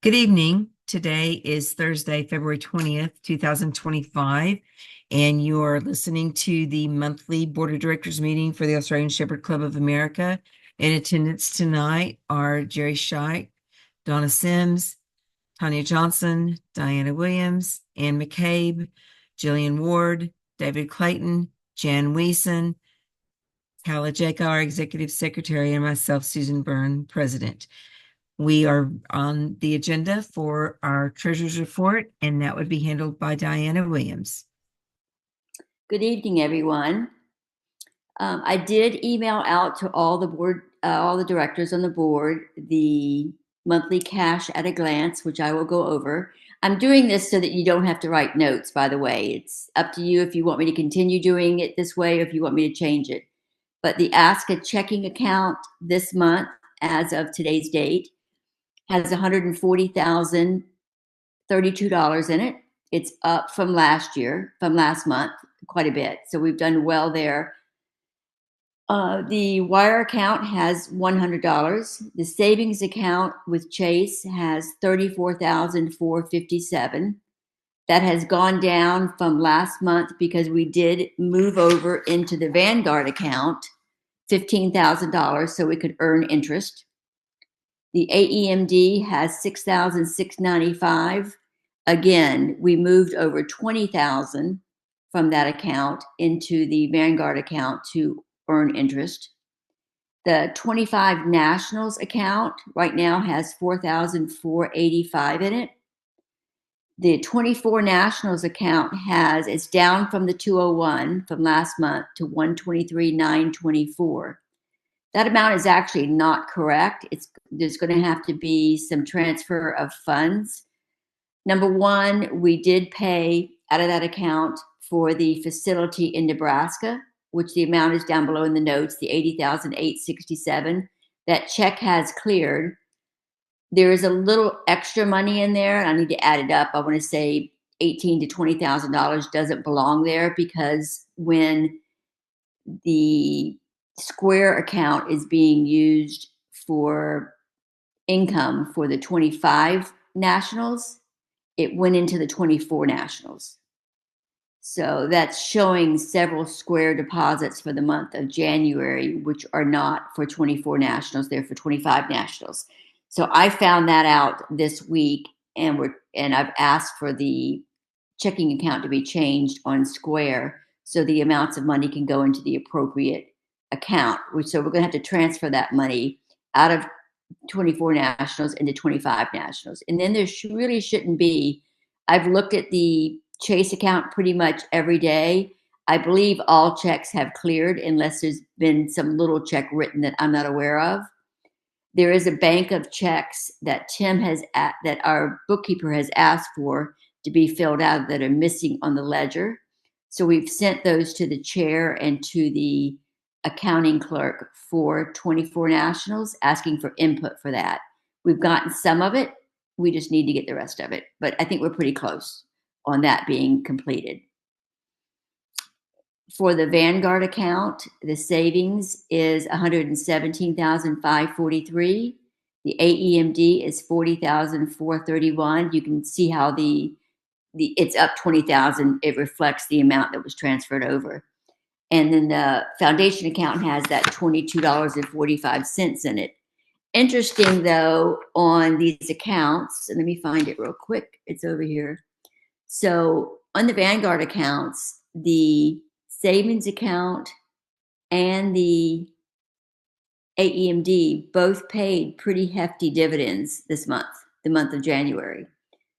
Good evening. Today is Thursday, February 20th, 2025, and you are listening to the monthly Board of Directors meeting for the Australian Shepherd Club of America. In attendance tonight are Jerry Scheick, Donna Sims, Tanya Johnson, Diana Williams, Ann McCabe, Jillian Ward, David Clayton, Jan Weeson, Kala Jaka, our Executive Secretary, and myself, Susan Byrne, President. We are on the agenda for our treasurer's report, and that would be handled by Diana Williams. Good evening, everyone. I did email out to all the directors on the board, the monthly cash at a glance, which I will go over. I'm doing this so that you don't have to write notes, by the way. It's up to you if you want me to continue doing it this way or if you want me to change it. But the ASCA checking account this month, as of today's date, has $140,032 in it. It's up from last month, quite a bit. So we've done well there. The wire account has $100. The savings account with Chase has $34,457. That has gone down from last month because we did move over into the Vanguard account $15,000 so we could earn interest. The AEMD has $6,695. Again, we moved over $20,000 from that account into the Vanguard account to earn interest. The 25 Nationals account right now has $4,485 in it. The 24 Nationals account it's down from the 201 from last month to 123,924. That amount is actually not correct. There's going to have to be some transfer of funds. Number one, we did pay out of that account for the facility in Nebraska, which the amount is down below in the notes, the $80,867. That check has cleared. There is a little extra money in there, and I need to add it up. I want to say $18,000 to $20,000 doesn't belong there because when the Square account is being used for income for the 25 Nationals, it went into the 24 Nationals. So that's showing several Square deposits for the month of January, which are not for 24 Nationals, they're for 25 Nationals. So I found that out this week, and I've asked for the checking account to be changed on Square so the amounts of money can go into the appropriate account. So we're going to have to transfer that money out of 24 Nationals into 25 Nationals. And then there really shouldn't be. I've looked at the Chase account pretty much every day. I believe all checks have cleared unless there's been some little check written that I'm not aware of. There is a bank of checks that that our bookkeeper has asked for to be filled out that are missing on the ledger. So we've sent those to the chair and to the accounting clerk for 24 Nationals, asking for input for that. We've gotten some of it. We just need to get the rest of it. But I think we're pretty close on that being completed. For the Vanguard account, the savings is $117,543. The AEMD is $40,431. You can see how it's up $20,000. It reflects the amount that was transferred over. And then the foundation account has that $22.45 in it. Interesting, though, on these accounts, and let me find it real quick. It's over here. So on the Vanguard accounts, the savings account and the AEMD both paid pretty hefty dividends this month, the month of January.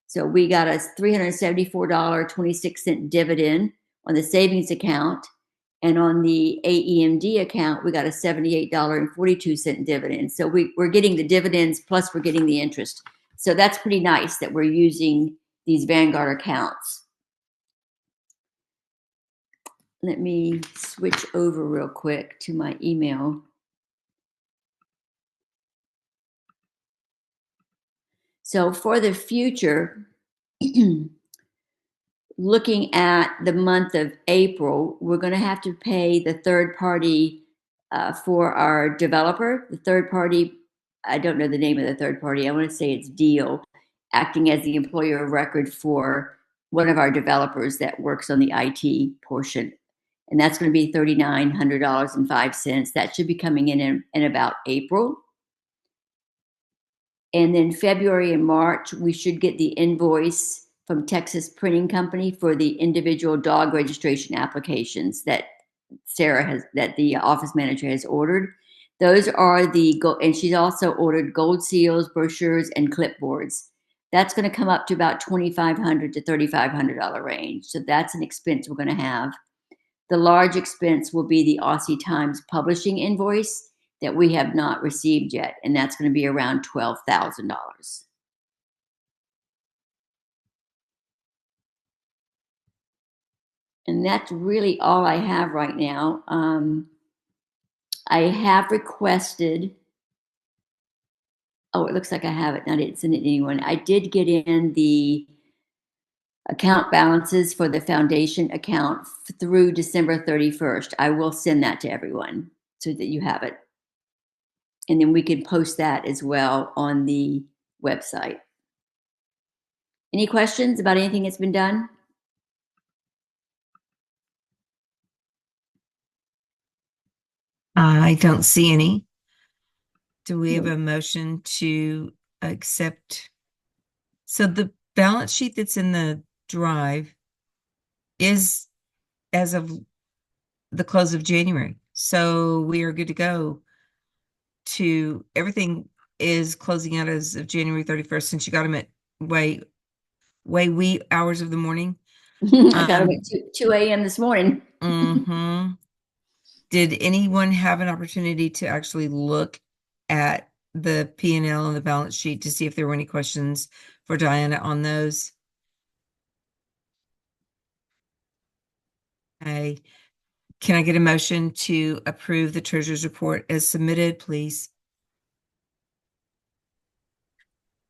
So we got a $374.26 dividend on the savings account. And on the AEMD account, we got a $78.42 dividend. So we're getting the dividends plus we're getting the interest. So that's pretty nice that we're using these Vanguard accounts. Let me switch over real quick to my email. So for the future, looking at the month of April, we're going to have to pay the third party for our developer. The third party, I don't know the name of the third party. I want to say it's Deal. acting as the employer of record for one of our developers that works on the IT portion. And that's going to be $3,900.05. That should be coming in about April. And then February and March, we should get the invoice from Texas Printing Company for the individual dog registration applications that the office manager has ordered. Those are and she's also ordered gold seals, brochures, and clipboards. That's going to come up to about $2,500 to $3,500 range. So that's an expense we're going to have. The large expense will be the Aussie Times publishing invoice that we have not received yet, and that's going to be around $12,000. And that's really all I have right now. I have requested, it looks like I have it. I didn't send it to anyone. I did get in the account balances for the foundation account through December 31st. I will send that to everyone so that you have it. And then we can post that as well on the website. Any questions about anything that's been done? I don't see any. Do we have a motion to accept? So the balance sheet that's in the drive is as of the close of January. So we are good to go to everything is closing out as of January 31st since you got them at way wee hours of the morning. I got them at 2 a.m. this morning. Mm-hmm. Did anyone have an opportunity to actually look at the P&L and the balance sheet to see if there were any questions for Diana on those? Okay. Can I get a motion to approve the treasurer's report as submitted, please?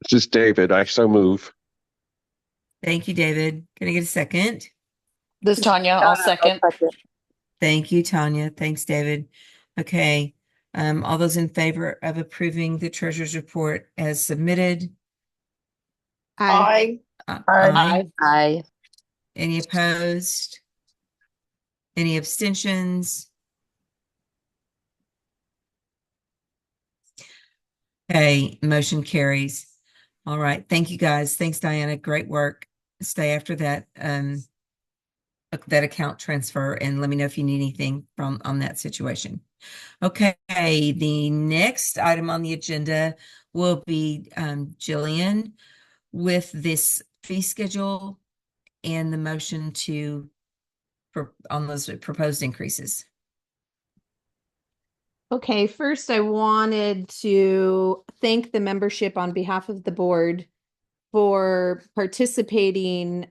This is David. I so move. Thank you, David. Can I get a second? This is Tanya. I'll second. Thank you, Tanya. Thanks, David. Okay. All those in favor of approving the treasurer's report as submitted? Aye. Aye. Aye. Any opposed? Any abstentions? Okay, motion carries. All right. Thank you, guys. Thanks, Diana. Great work. Stay after that account transfer and let me know if you need anything on that situation. Okay, the next item on the agenda will be Jillian with this fee schedule and the motion on those proposed increases. Okay, first I wanted to thank the membership on behalf of the board for participating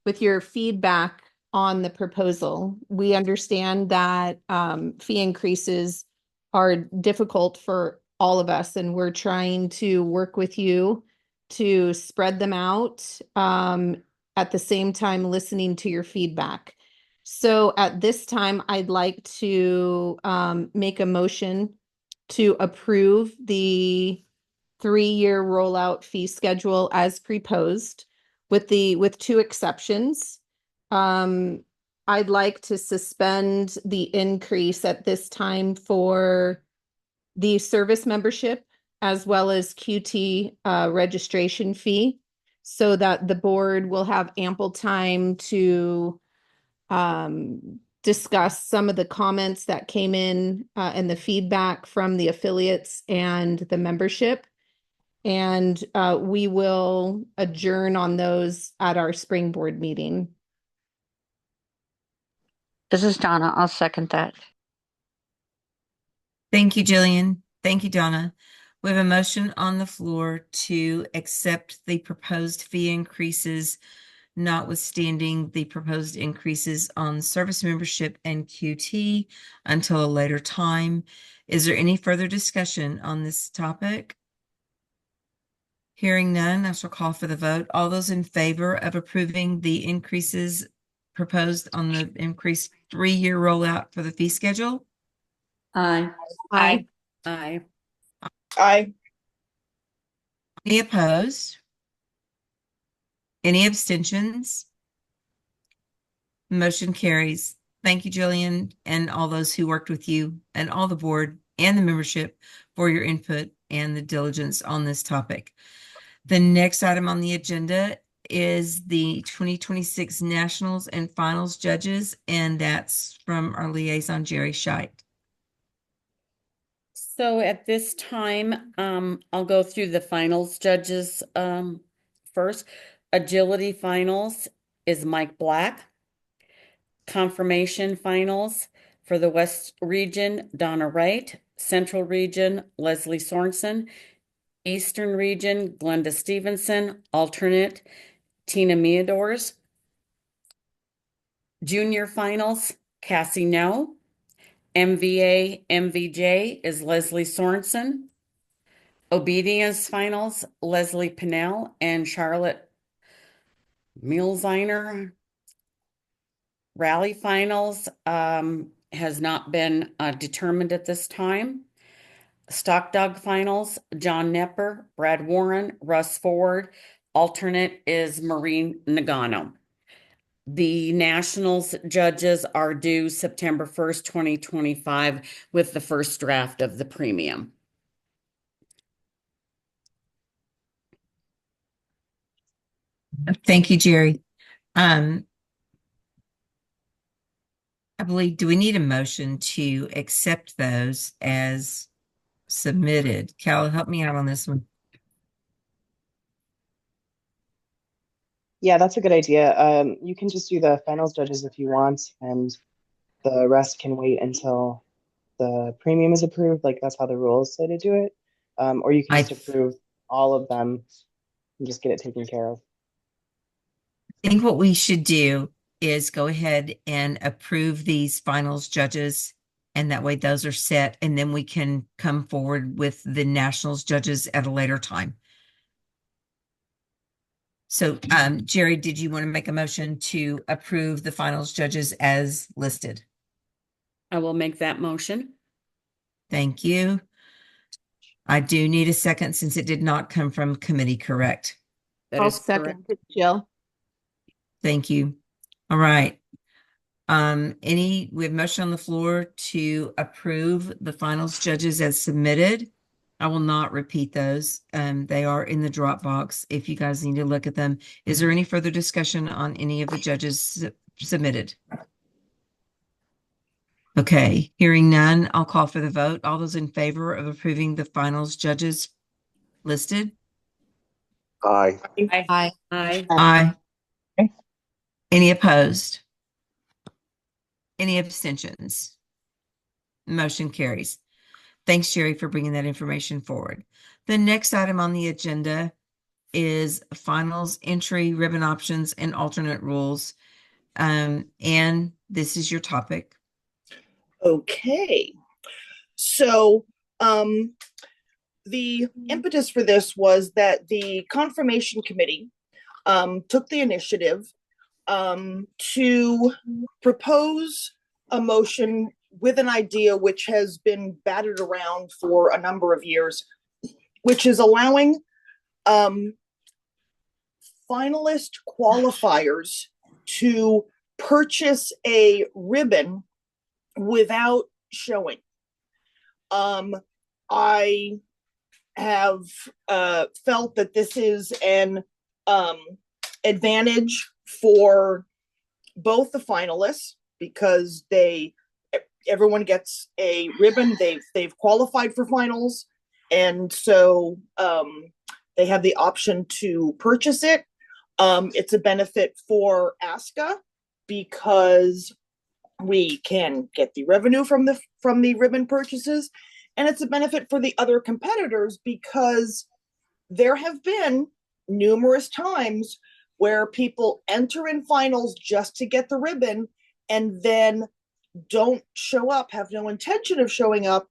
with your feedback on the proposal. We understand that fee increases are difficult for all of us, and we're trying to work with you to spread them out at the same time listening to your feedback. So at this time, I'd like to make a motion to approve the 3-year rollout fee schedule as proposed with two exceptions. I'd like to suspend the increase at this time for the service membership as well as QT registration fee so that the board will have ample time to discuss some of the comments that came in and the feedback from the affiliates and the membership. And we will adjourn on those at our spring board meeting. This is Donna. I'll second that. Thank you, Jillian. Thank you, Donna. We have a motion on the floor to accept the proposed fee increases, notwithstanding the proposed increases on service membership and QT until a later time. Is there any further discussion on this topic? Hearing none, I shall call for the vote. All those in favor of approving the increases proposed on the increased 3-year rollout for the fee schedule? Aye. Aye. Aye. Aye. Any opposed? Any abstentions? Motion carries. Thank you, Jillian, and all those who worked with you and all the board and the membership for your input and the diligence on this topic. The next item on the agenda is the 2026 Nationals and Finals judges, and that's from our liaison, Jerry Scheit. So at this time, I'll go through the finals judges first. Agility finals is Mike Black. Confirmation finals for the West Region, Donna Wright. Central Region, Leslie Sorensen. Eastern Region, Glenda Stevenson. Alternate, Tina Meadors. Junior finals, Cassie No. MVA, MVJ is Leslie Sorensen. Obedience finals, Leslie Pinnell and Charlotte Mielziner. Rally finals has not been determined at this time. Stock Dog finals, John Nepper, Brad Warren, Russ Ford. Alternate is Maureen Nagano. The Nationals judges are due September 1st, 2025 with the first draft of the premium. Thank you, Jerry. I believe, do we need a motion to accept those as submitted? Cal, help me out on this one. Yeah, that's a good idea. You can just do the finals judges if you want, and the rest can wait until the premium is approved. Like that's how the rules say to do it. Or you can just approve all of them and just get it taken care of. I think what we should do is go ahead and approve these finals judges, and that way those are set, and then we can come forward with the Nationals judges at a later time. So, Jerry, did you want to make a motion to approve the finals judges as listed? I will make that motion. Thank you. I do need a second since it did not come from committee, correct? That I'll is second correct. it, Jill. Thank you. All right. We have motion on the floor to approve the finals judges as submitted. I will not repeat those. They are in the Dropbox if you guys need to look at them. Is there any further discussion on any of the judges submitted? Okay, hearing none, I'll call for the vote. All those in favor of approving the finals judges listed? Aye. Aye. Aye. Aye. Any opposed? Any abstentions? Motion carries. Thanks, Jerry, for bringing that information forward. The next item on the agenda is finals entry, ribbon options, and alternate rules. And this is your topic. Okay. So the impetus for this was that the confirmation committee took the initiative to propose a motion with an idea which has been battered around for a number of years, which is allowing finalist qualifiers to purchase a ribbon without showing. I have felt that this is an advantage for both the finalists because everyone gets a ribbon. They've qualified for finals, and so they have the option to purchase it. It's a benefit for ASCA because we can get the revenue from the ribbon purchases, and it's a benefit for the other competitors because there have been numerous times where people enter in finals just to get the ribbon and then don't show up, have no intention of showing up,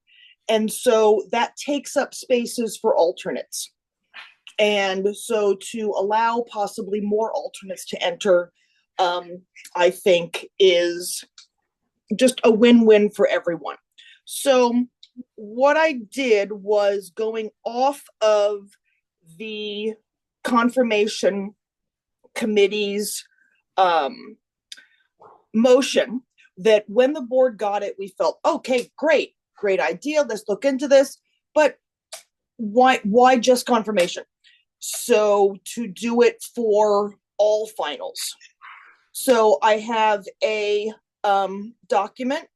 and so that takes up spaces for alternates. And so to allow possibly more alternates to enter, I think is just a win-win for everyone. So what I did was going off of the confirmation committee's motion that when the board got it, we felt, okay, great idea. Let's look into this. But why just confirmation? So to do it for all finals. So I have a document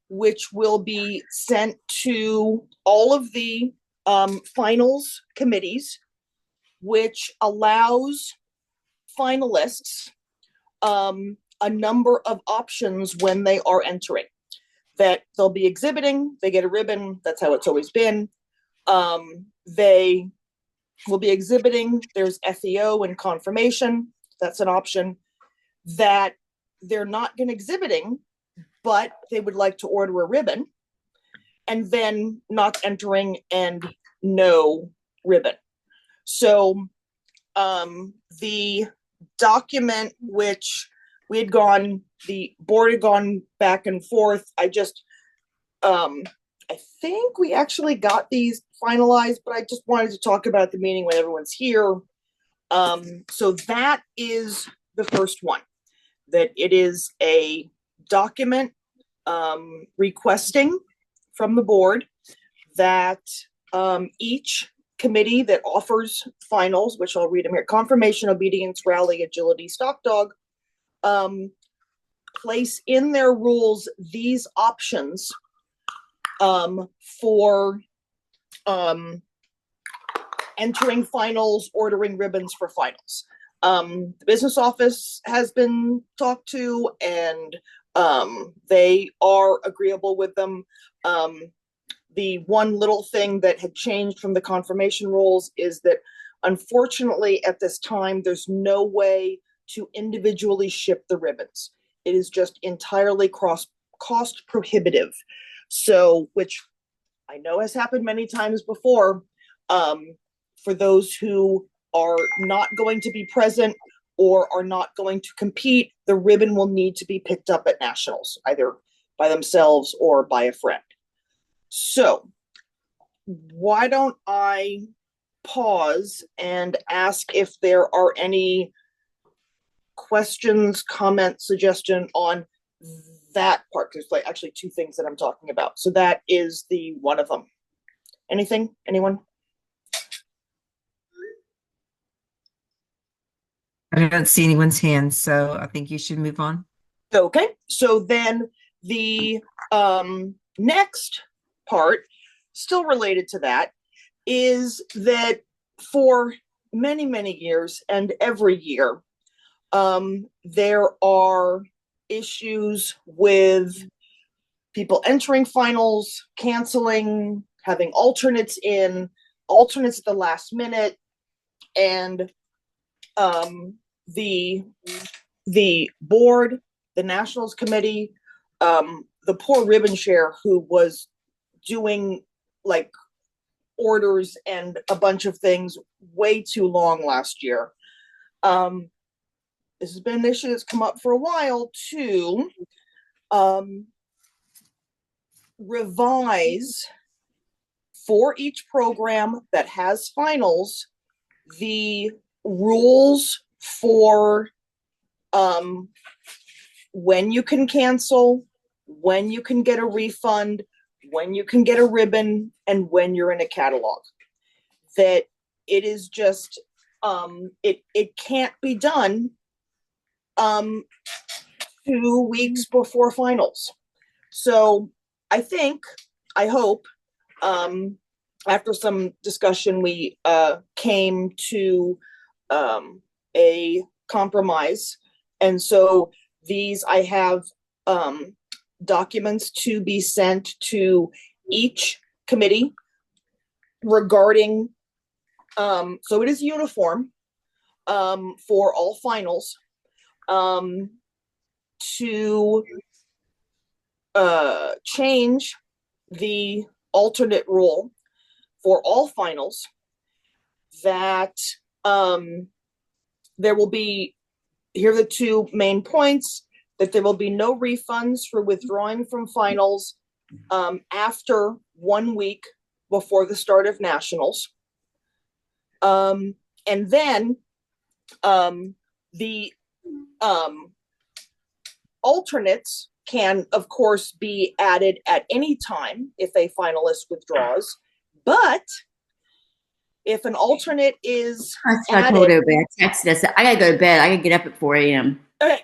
which will be sent to all of the finals committees, which allows finalists a number of options when they are entering. That they'll be exhibiting, they get a ribbon, that's how it's always been. They will be exhibiting, there's FEO and confirmation, that's an option. That they're not going to exhibiting, but they would like to order a ribbon, and then not entering and no ribbon. So the document which the board had gone back and forth, I think we actually got these finalized, but I just wanted to talk about the meeting when everyone's here. So that is the first one, that it is a document requesting from the board that each committee that offers finals, which I'll read them here: confirmation, obedience, rally, agility, stock dog, place in their rules these options for entering finals, ordering ribbons for finals. The business office has been talked to, and they are agreeable with them. The one little thing that had changed from the confirmation rules is that, unfortunately, at this time, there's no way to individually ship the ribbons. It is just entirely cost prohibitive. So, which I know has happened many times before, for those who are not going to be present or are not going to compete, the ribbon will need to be picked up at nationals, either by themselves or by a friend. So why don't I pause and ask if there are any questions, comments, suggestion on that part? There's like actually two things that I'm talking about. So that is the one of them. Anything? Anyone? I don't see anyone's hands, so I think you should move on. Okay, so then the next part, still related to that, is that for many, many years and every year, there are issues with people entering finals, canceling, having alternates at the last minute, and the board, the nationals committee, the poor ribbon share who was doing like orders and a bunch of things way too long last year. This has been an issue that's come up for a while to revise for each program that has finals the rules for when you can cancel, when you can get a refund, when you can get a ribbon, and when you're in a catalog. That it is just it can't be done 2 weeks before finals. So I hope after some discussion we came to a compromise, and so these I have documents to be sent to each committee regarding so it is uniform for all finals to change the alternate rule for all finals, that there will be, here are the two main points, that there will be no refunds for withdrawing from finals after 1 week before the start of nationals. And then the alternates can, of course, be added at any time if a finalist withdraws. But if an alternate is I told everybody, I texted us, I gotta go to bed. I gotta get up at 4 a.m. Okay.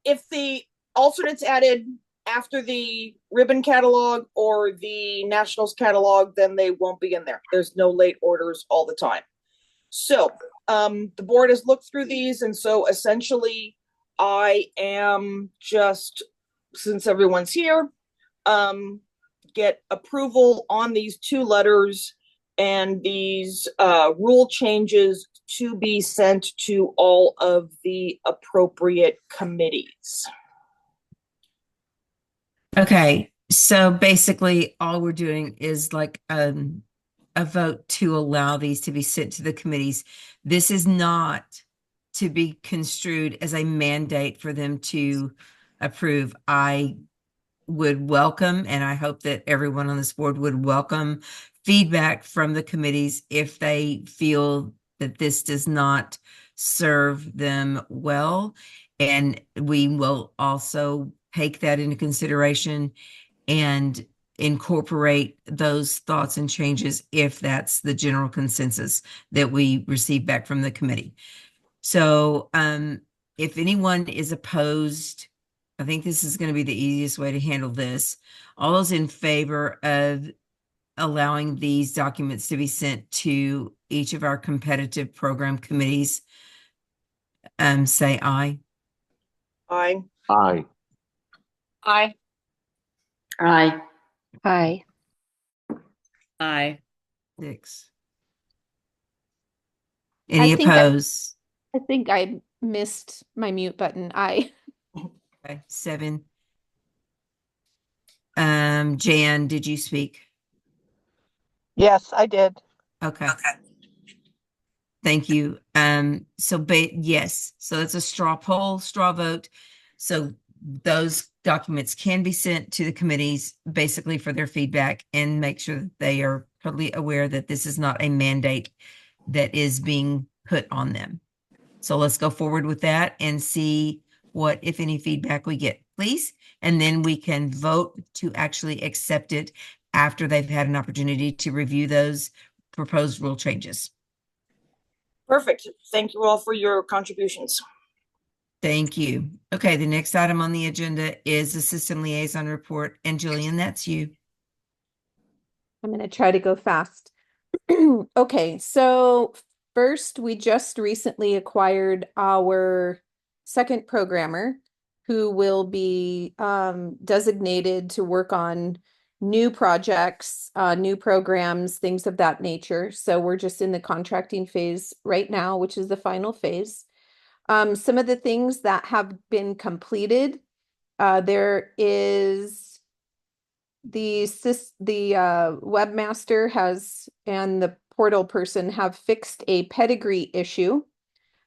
If the alternate's added after the ribbon catalog or the nationals catalog, then they won't be in there. There's no late orders all the time. So the board has looked through these, and so essentially I am just, since everyone's here, get approval on these 2 letters and these rule changes to be sent to all of the appropriate committees. Okay, so basically all we're doing is like a vote to allow these to be sent to the committees. This is not to be construed as a mandate for them to approve. I would welcome, and I hope that everyone on this board would welcome feedback from the committees if they feel that this does not serve them well. And we will also take that into consideration and incorporate those thoughts and changes if that's the general consensus that we receive back from the committee. So if anyone is opposed, I think this is going to be the easiest way to handle this. All those in favor of allowing these documents to be sent to each of our competitive program committees, say aye. Aye. Aye. Aye. Aye. Aye. Aye. 6. Any I think opposed? I think I missed my mute button. Okay, 7. Jan, did you speak? Yes, I did. Okay. Thank you. Yes, so it's a straw poll, straw vote. So those documents can be sent to the committees basically for their feedback and make sure that they are totally aware that this is not a mandate that is being put on them. So let's go forward with that and see what, if any, feedback we get, please. And then we can vote to actually accept it after they've had an opportunity to review those proposed rule changes. Perfect. Thank you all for your contributions. Thank you. Okay, the next item on the agenda is the system liaison report. And Jillian, that's you. I'm going to try to go fast. Okay, so first, we just recently acquired our second programmer who will be designated to work on new projects, new programs, things of that nature. So we're just in the contracting phase right now, which is the final phase. Some of the things that have been completed, there is the webmaster has and the portal person have fixed a pedigree issue.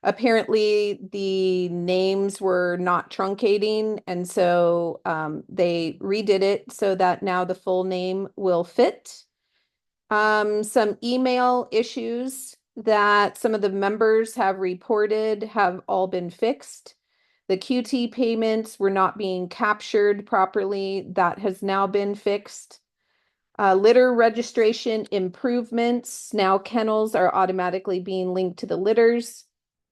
Apparently the names were not truncating, and so they redid it so that now the full name will fit. Some email issues that some of the members have reported have all been fixed. The QT payments were not being captured properly. That has now been fixed. Litter registration improvements. Now kennels are automatically being linked to the litters.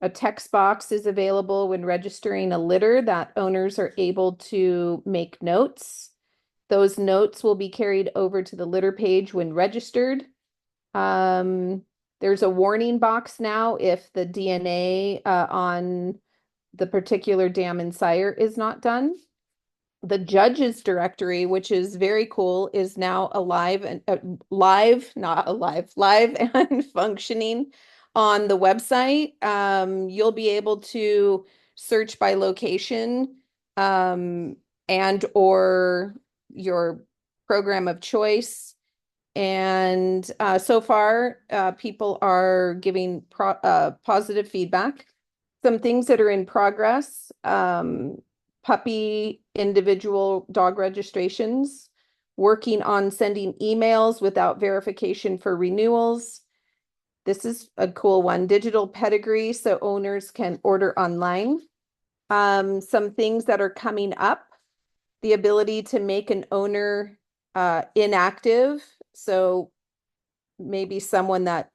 A text box is available when registering a litter that owners are able to make notes. Those notes will be carried over to the litter page when registered. There's a warning box now if the DNA on the particular dam and sire is not done. The judges directory, which is very cool, is now live and functioning on the website. You'll be able to search by location and or your program of choice. And so far, people are giving positive feedback. Some things that are in progress, puppy individual dog registrations, working on sending emails without verification for renewals, This is a cool one. Digital pedigree so owners can order online. Some things that are coming up. The ability to make an owner inactive. So maybe someone that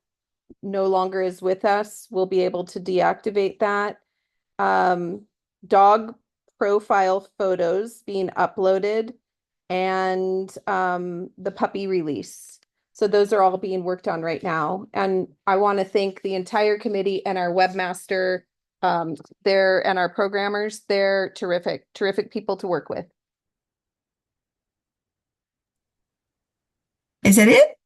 no longer is with us will be able to deactivate that. Dog profile photos being uploaded and the puppy release. So those are all being worked on right now. And I want to thank the entire committee and our webmaster there and our programmers. They're terrific, terrific people to work with. Is that it?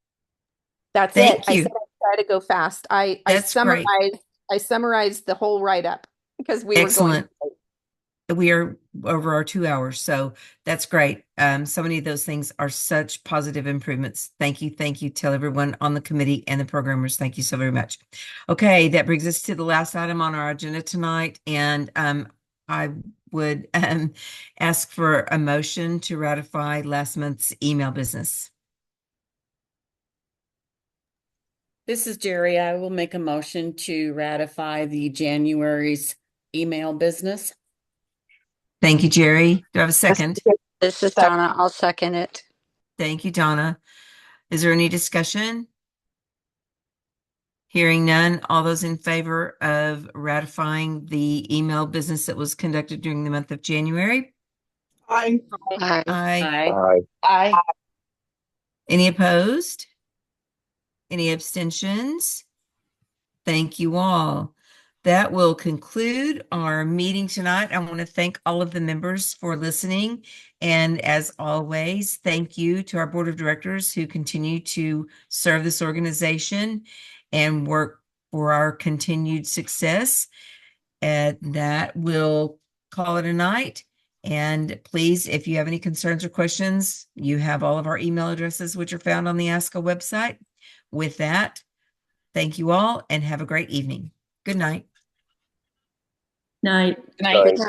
That's Thank it. I you. said I'd try to go fast. I That's great. summarized the whole write-up because we were Excellent. going. We are over our 2 hours, so that's great. So many of those things are such positive improvements. Thank you. Thank you. Tell everyone on the committee and the programmers. Thank you so very much. Okay, that brings us to the last item on our agenda tonight. And I would ask for a motion to ratify last month's email business. This is Jerry. I will make a motion to ratify the January's email business. Thank you, Jerry. Do I have a second? This is Donna. I'll second it. Thank you, Donna. Is there any discussion? Hearing none, all those in favor of ratifying the email business that was conducted during the month of January? Aye. Aye. Aye. Aye. Aye. Any opposed? Any abstentions? Thank you all. That will conclude our meeting tonight. I want to thank all of the members for listening. And as always, thank you to our board of directors who continue to serve this organization and work for our continued success. And that will call it a night. And please, if you have any concerns or questions, you have all of our email addresses, which are found on the ASCA website. With that, thank you all and have a great evening. Good night. Night. Aye. Good night.